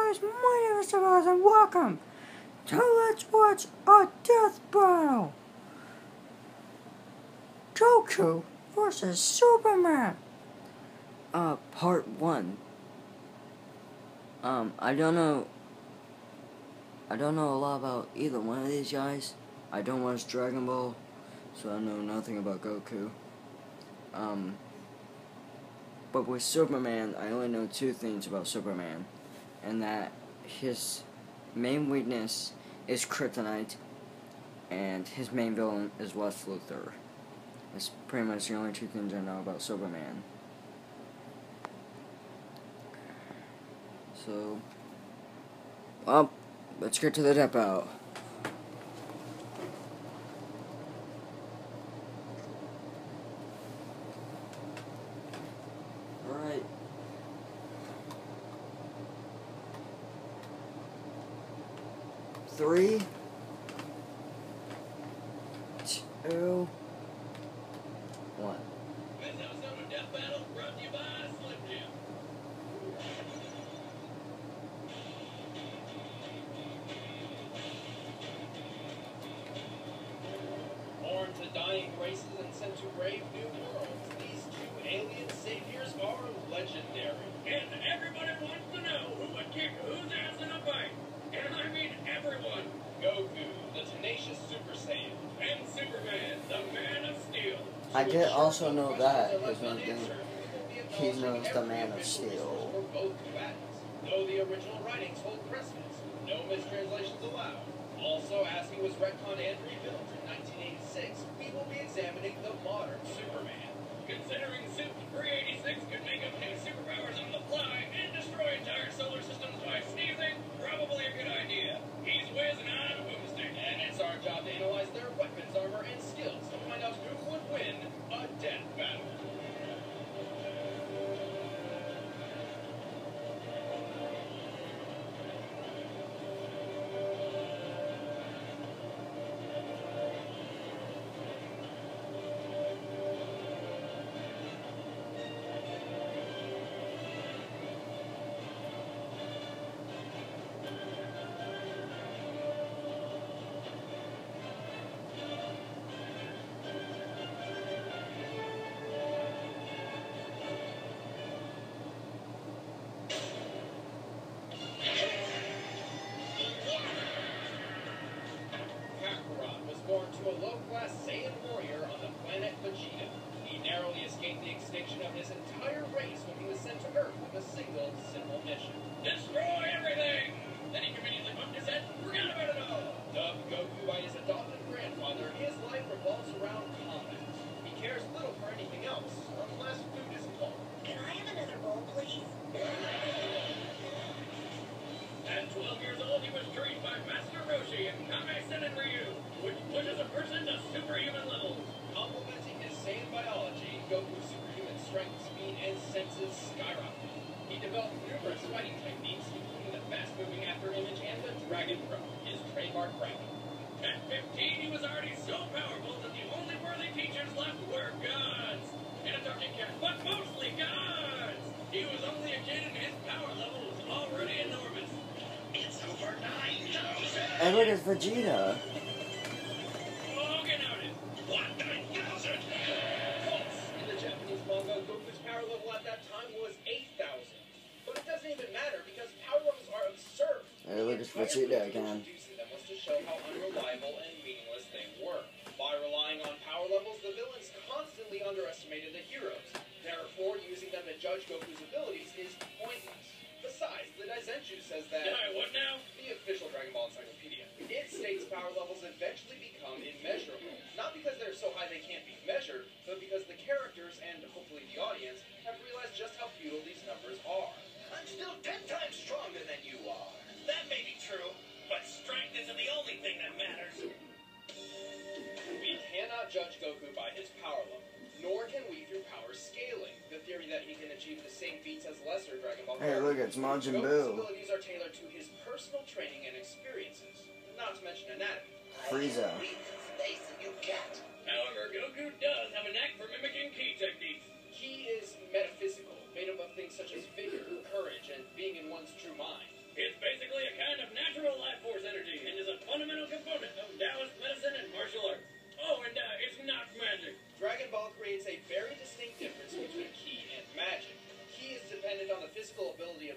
guys, my name is Chavez and welcome to Let's Watch a Death Battle. Goku versus Superman. Part 1. I don't know a lot about either one of these guys. I don't watch Dragon Ball, so I know nothing about Goku. But with Superman, I only know two things about Superman, and that his main weakness is kryptonite, and his main villain is Lex Luthor. That's pretty much the only two things I know about Superman. So, well, let's get to the depot. Alright. Three, two, one. This episode of Death Battle brought to you by Slim Jim. Born to dying races and sent to brave new worlds, these two alien saviors are legendary. And everybody wants to know who would kick whose ass in a fight. And I mean everyone. Goku, the tenacious Super Saiyan, and Superman, the Man of Steel. I did also know that he knows the Man of Steel. For both combatants, though the original writings hold precedence, no mistranslations allowed. Also, as he was retconned and rebuilt in 1986, we will be examining the modern Superman. Considering Suit 386 could make up new superpowers on the fly and destroy entire solar systems by sneezing, probably a good idea. He's Wiz and I'm Boomstick, and it's our job to analyze their weapons, armor, and skills to find out who would win a death battle. Born to a low-class Saiyan warrior on the planet Vegeta. He narrowly escaped the extinction of his entire race when he was sent to Earth with a single, simple mission. Destroy everything! Then he conveniently bumped his head and forgot about it all. Dubbed Goku by his adopted grandfather, his life revolves around combat. He cares little for anything else, unless food is involved. Can I have another bowl, please? At 12 years old, he was trained by Master Roshi and Kame-Sen Ryu, which pushes a person to superhuman levels. Complementing his Saiyan biology, Goku's superhuman strength, speed, and senses skyrocket. He developed numerous fighting techniques, including the fast-moving after image and the Dragon Throw, his trademark weapon. At 15, he was already so powerful that the only worthy teachers left were gods. And a talking cat, but mostly gods! He was only a kid and his power level was already enormous. It's over 9,000! And look at Vegeta. Oh, get out it! What, 9,000? False! In the Japanese manga, Goku's power level at that time was 8,000. But it doesn't even matter because power levels are absurd. Hey, look at Vegeta again. Introducing them was to show how unreliable and meaningless they were. By relying on power levels, the villains constantly underestimated the heroes. Therefore, using them to judge Goku's abilities is pointless. Besides, the Daizenshuu says that... what now? The official Dragon Ball Encyclopedia. It states power levels eventually become immeasurable. Not because they're so high they can't be measured, but because the characters, and hopefully the audience, have realized just how futile these numbers are. I'm still 10 times stronger than you are. That may be true, but strength isn't the only thing that matters. We cannot judge Goku by his power level, nor can we through power scaling. The theory that he can achieve the same feats as lesser Dragon Ball Hey, look, it's Majin Goku's Buu. abilities are tailored to his personal training and experiences, not to mention anatomy. Frieza. Space you can't. However, Goku does have a knack for mimicking ki techniques. Ki is metaphysical, made up of things such as vigor, courage, and being in one's true mind. His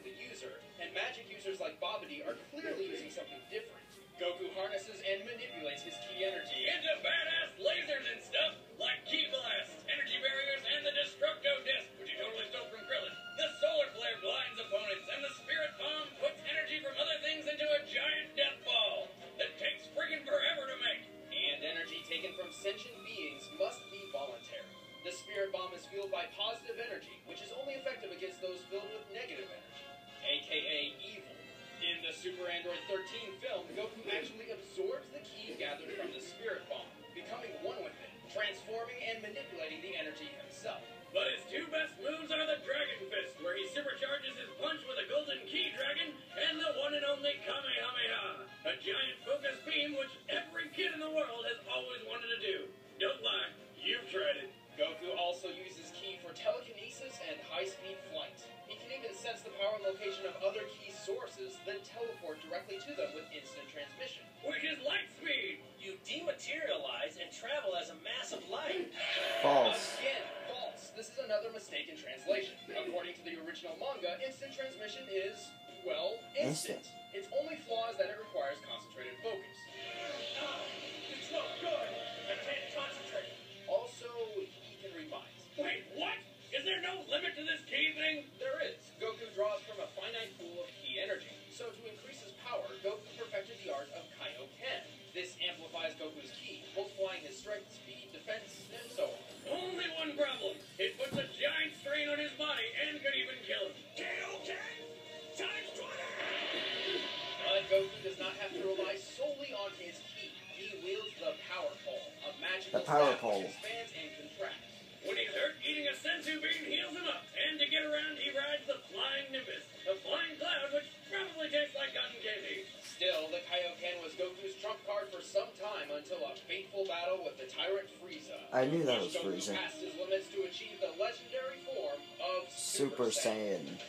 of the user, and magic users like Babidi are clearly using something different. Goku harnesses and manipulates his ki energy into badass lasers and stuff, like ki blasts, energy barriers, and the Destructo Disc, which he totally stole from Krillin. The solar flare blinds opponents, and the spirit bomb puts energy from other things into a giant death ball that takes friggin' forever to make. And energy taken from sentient beings must be voluntary. The spirit bomb is fueled by positive energy, which is only effective against those filled with negative energy, aka evil. In the Super Android 13 film, Goku actually absorbs the ki gathered from the spirit bomb, becoming one with it, transforming and manipulating the energy himself. But his two best moves are the Dragon Fist, where he supercharges his punch with a golden ki dragon, and the one and only Kamehameha, a giant focus beam which every kid in the world has always wanted to do. Don't lie, you've tried it. Goku also uses ki for telekinesis and high-speed flight. He can even sense the power and location of other ki sources, then teleport directly to them with instant transmission. Which is light speed! You dematerialize and travel as a mass of light. False. Again, false. This is another mistake in translation. According to the original manga, instant transmission is, well, instant. Its only flaw is that it requires concentrated focus. It's so good! I can't concentrate. Also, he can revive. Wait, what? Is there no limit to this ki thing? There is. Goku draws from a finite pool of ki energy. So to increase his power, Goku perfected the art of Kaioken. This amplifies Goku's ki, multiplying his strength, speed, defense, and so on. Only one problem. It puts a giant strain on his body and could even kill him. Kaioken times 20! But Goku does not have to rely solely on his ki. He wields the Power Pole, a magical staff which expands and contracts. When he's hurt, eating a senzu bean heals him up. And to get around, he rides the Flying Nimbus, a flying cloud which probably tastes like cotton candy. Still, the Kaioken was Goku's trump card for some time until a fateful battle with the Tyrant Frieza. I knew that was Goku Frieza. passed his limits to achieve the legendary form of Super Saiyan.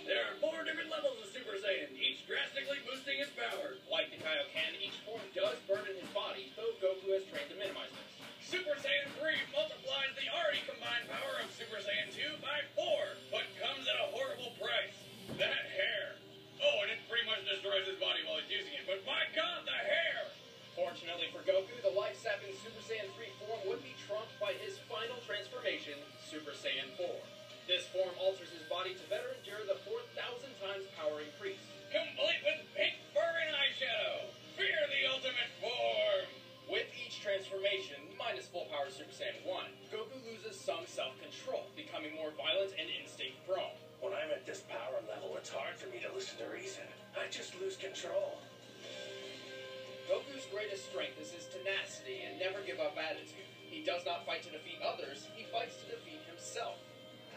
There are 4 different levels of Super Saiyan, each drastically boosting his power. Like the Kaioken, each form does burn in his body, though Goku has trained to minimize this. Super Saiyan 3 multiplies the already combined power of Super Saiyan 2 by 4, but comes at a horrible price. That hair. Oh, and it pretty much destroys his body while he's using it, but my god, the hair! Fortunately for Goku, the life-sapping Super Saiyan 3 form would be trumped by his final transformation, Super Saiyan 4. This form alters his body to better endure the 4,000 times power increase. Complete with pink fur and eyeshadow! Fear the ultimate form! With each transformation, minus full power Super Saiyan 1, Goku loses some self-control, becoming more violent and instinct-prone. When I'm at this power level, it's hard for me to listen to reason. I just lose control. Goku's greatest strength is his tenacity and never give up attitude. He does not fight to defeat others, he fights to defeat himself.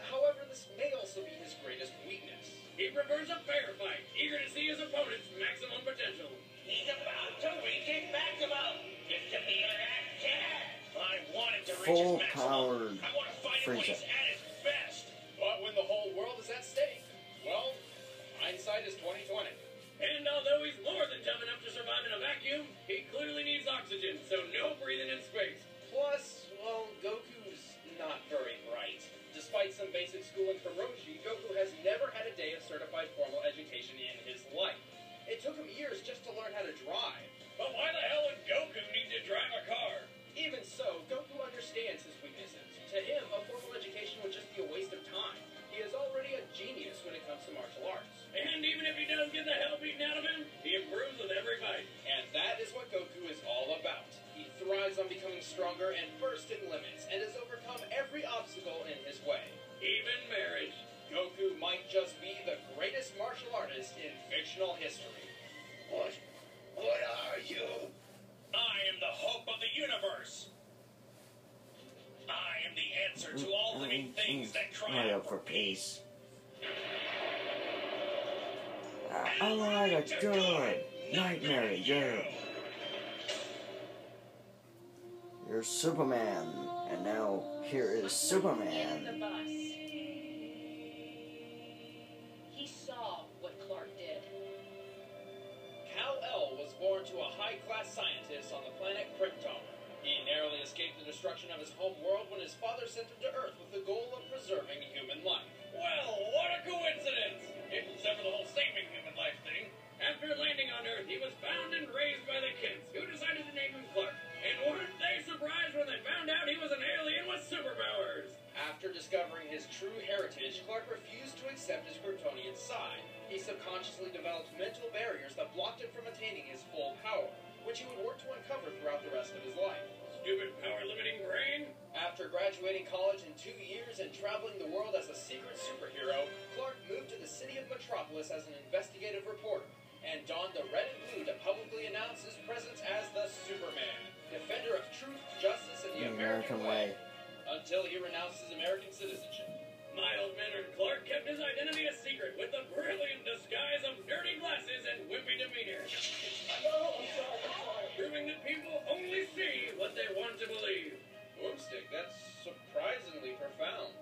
However, this may also be his greatest weakness. He prefers a fair fight, eager to see his opponent's maximum potential. He's about to reach his maximum! Just to be an cat! I wanted to reach his maximum. Full-powered I want to fight him when he's Frieza. at his best! But when the whole world is at stake, well, hindsight is 20/20. And although he's more than tough enough to survive in a vacuum, he clearly needs oxygen, so no breathing in space. Plus, well, Goku's not very bright. Despite some basic schooling from Roshi, Goku has never had a day of certified formal education in his life. It took him years just to learn how to drive. But why the hell would Goku need to drive a car? Even so, Goku understands his weaknesses. To him, a formal education would just be a waste of time. He is already a genius when it comes to martial arts. And even if he does get the hell beaten out of him, he improves with every fight. And that is what Goku is all about. He thrives on becoming stronger and bursting limits, and has overcome every obstacle in his way. Even marriage. Goku might just be the greatest martial artist in fictional history. What are you? I am the hope of the universe. I am the answer to all living things that cry out for peace. I like a good nightmare, yeah. You're Superman, and now here is In the Superman. bus. He saw what Clark did. Kal-El was born to a high-class scientist on the planet Krypton. He narrowly escaped the destruction of his home world when his father sent him to Earth with the goal of preserving human life. Well, what a coincidence! heritage, Clark refused to accept his Kryptonian side. He subconsciously developed mental barriers that blocked him from attaining his full power, which he would work to uncover throughout the rest of his life. Stupid power-limiting brain. After graduating college in 2 years and traveling the world as a secret superhero, Clark moved to the city of Metropolis as an investigative reporter, and donned the red and blue to publicly announce his presence as the Superman, defender of truth, justice, and the American way, until he renounced his American citizenship. Mild-mannered Clark kept his identity a secret with the brilliant disguise of nerdy glasses and wimpy demeanor, proving that people only see what they want to believe. Boomstick, that's surprisingly profound.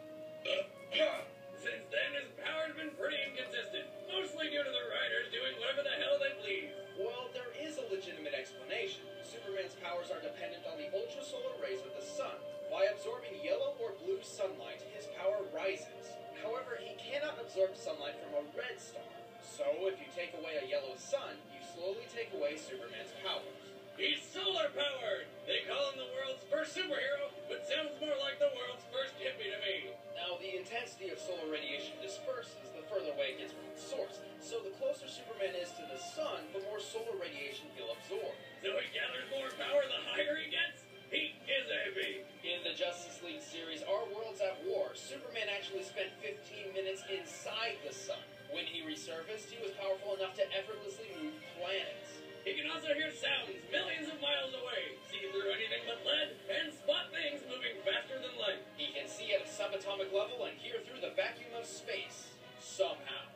Since then, his power's been pretty inconsistent, mostly due to the writers doing whatever the hell they please. Well, there is a legitimate explanation. Superman's powers are dependent on the ultrasolar rays of the sun. By absorbing yellow or blue sunlight, his power rises. However, he cannot absorb sunlight from a red star. So, if you take away a yellow sun, you slowly take away Superman's powers. He's solar-powered! They call him the world's first superhero, but sounds more like the world's first hippie to me. Now, the intensity of solar radiation disperses the further away it gets from its source. So the closer Superman is to the sun, the more solar radiation he'll absorb. So he gathers more power the higher he gets? He is a hippie! In the Justice League series, Our World's at War, Superman actually spent 15 minutes inside the sun. When he resurfaced, he was powerful enough to effortlessly move planets. He can also hear sounds millions of miles away, see through anything but lead, and spot things moving faster than light. He can see at a subatomic level and hear through the vacuum of space. Somehow.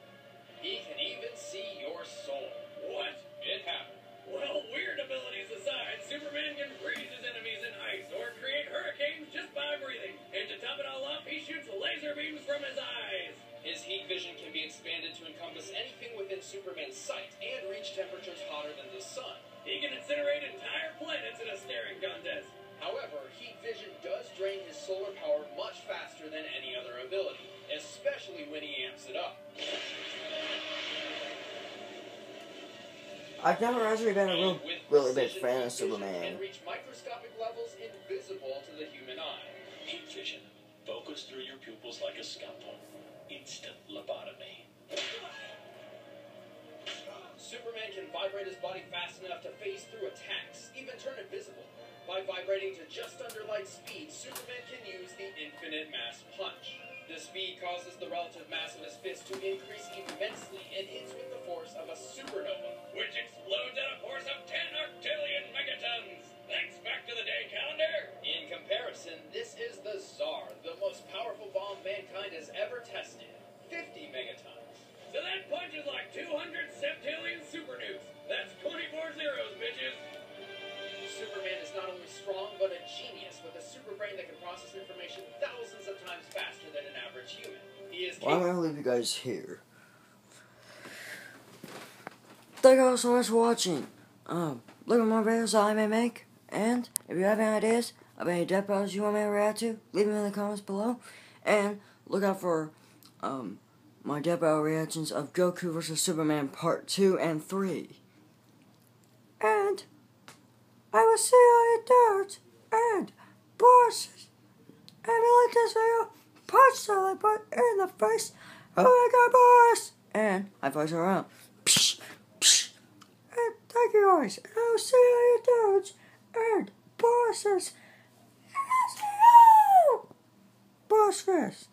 He can even see your soul. What? It happened. Well, weird abilities aside, Superman can freeze his enemies in ice or create hurricanes just by breathing. And to top it all off, he shoots laser beams from his eyes. His heat vision can be expanded to encompass anything within Superman's sight and reach temperatures hotter than the sun. He can incinerate entire planets in a staring contest. However, heat vision does drain his solar power much faster than any other ability, especially when he amps it up. I've never actually been a really big fan of Superman. Can reach microscopic levels invisible to the human eye. Heat vision. Focus through your pupils like a scalpel. Instant lobotomy. Superman can vibrate his body fast enough to phase through attacks, even turn invisible. By vibrating to just under light speed, Superman can use the infinite mass punch. The speed causes the relative mass of his fist to increase immensely and hits with the force of a supernova, which explodes at a force of 10 octillion megatons. Thanks back to the day calendar. In comparison, this is the Tsar, the most powerful bomb mankind has ever tested. 50 megatons. So that punch is like 200 septillion super nukes. That's 24 zeros, bitches. Superman is not only strong, but a genius with a super brain that can process information thousands of times faster than an average human. He is Well, I'm going to leave you guys here. Thank you all so much for watching. Look at more videos that I may make. And if you have any ideas of any death battles you want me to react to, leave them in the comments below. And look out for my death battle reactions of Goku vs. Superman Part 2 and 3. And I will see all your doubts and bosses. And if you like this video, punch the like button in the face. Oh my god, boss! And I voice around. Psh, psh. And thank you guys. And I will see all your doubts and bosses. And I'll see you! Boss Fest.